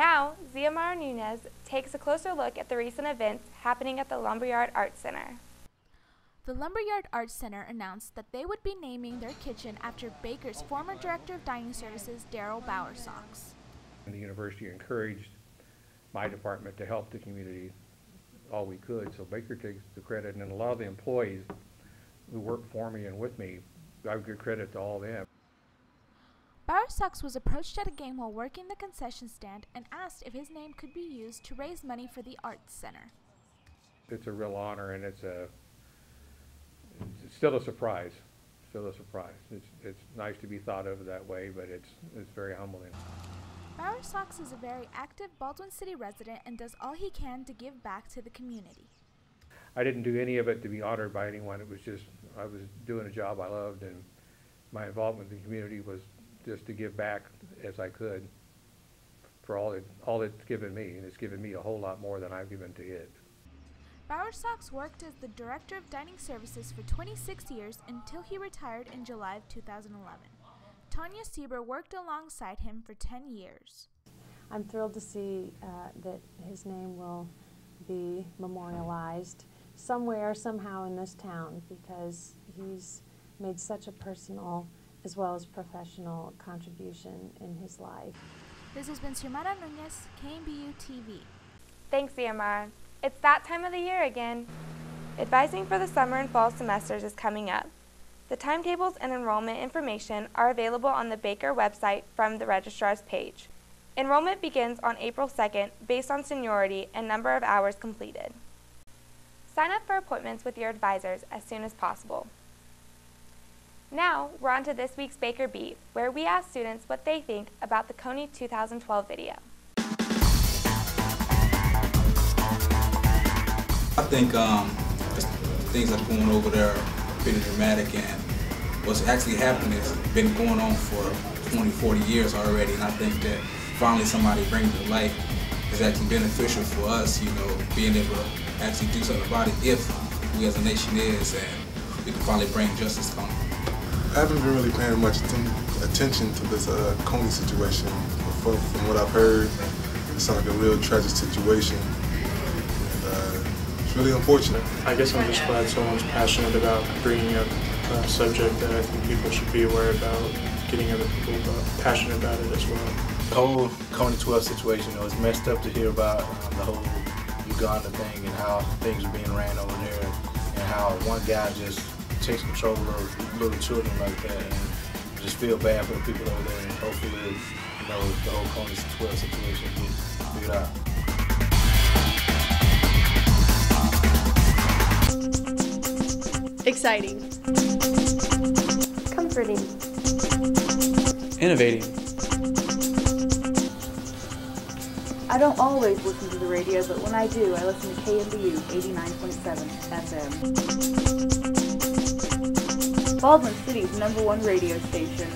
Now, Xiomara Nunez takes a closer look at the recent events happening at the Lumberyard Arts Center. The Lumberyard Arts Center announced that they would be naming their kitchen after Baker's former Director of Dining Services, Daryl Bowersox. The university encouraged my department to help the community all we could, so Baker takes the credit, and a lot of the employees who work for me and with me, I give credit to all of them. Bowersox was approached at a game while working the concession stand and asked if his name could be used to raise money for the Arts Center. It's a real honor, and it's still a surprise. Still a surprise. It's nice to be thought of that way, but it's very humbling. Bowersox is a very active Baldwin City resident and does all he can to give back to the community. I didn't do any of it to be honored by anyone. It was just, I was doing a job I loved, and my involvement in the community was just to give back as I could for all it's given me, and it's given me a whole lot more than I've given to it. Bowersox worked as the Director of Dining Services for 26 years until he retired in July of 2011. Tanya Sieber worked alongside him for 10 years. I'm thrilled to see that his name will be memorialized somewhere, somehow in this town, because he's made such a personal as well as professional contribution in his life. This has been Xiomara Nunez, KNBU TV. Thanks, Xiomara. It's that time of the year again. Advising for the summer and fall semesters is coming up. The timetables and enrollment information are available on the Baker website from the registrar's page. Enrollment begins on April 2nd based on seniority and number of hours completed. Sign up for appointments with your advisors as soon as possible. Now, we're on to this week's Baker Beat, where we ask students what they think about the Kony 2012 video. I think things that's going over there are pretty dramatic, and what's actually happening has been going on for 20, 40 years already, and I think that finally somebody brings it to light is actually beneficial for us, you know, being able to actually do something about it if we as a nation is, and we can finally bring justice to them. I haven't been really paying much attention to this Kony situation. From what I've heard, it sounds like a real tragic situation. It's really unfortunate. I guess I'm just glad someone's passionate about bringing up a subject that I think people should be aware about, getting other people passionate about it as well. The whole Kony 12 situation, it's messed up to hear about the whole Uganda thing and how things are being ran over there, and how one guy just takes control of little children like that, and just feel bad for the people over there, and hopefully, you know, the whole Kony 12 situation gets figured out. Exciting. Comforting. Innovating. I don't always listen to the radio, but when I do, I listen to KNBU 89.7 FM. Baldwin City's #1 radio station.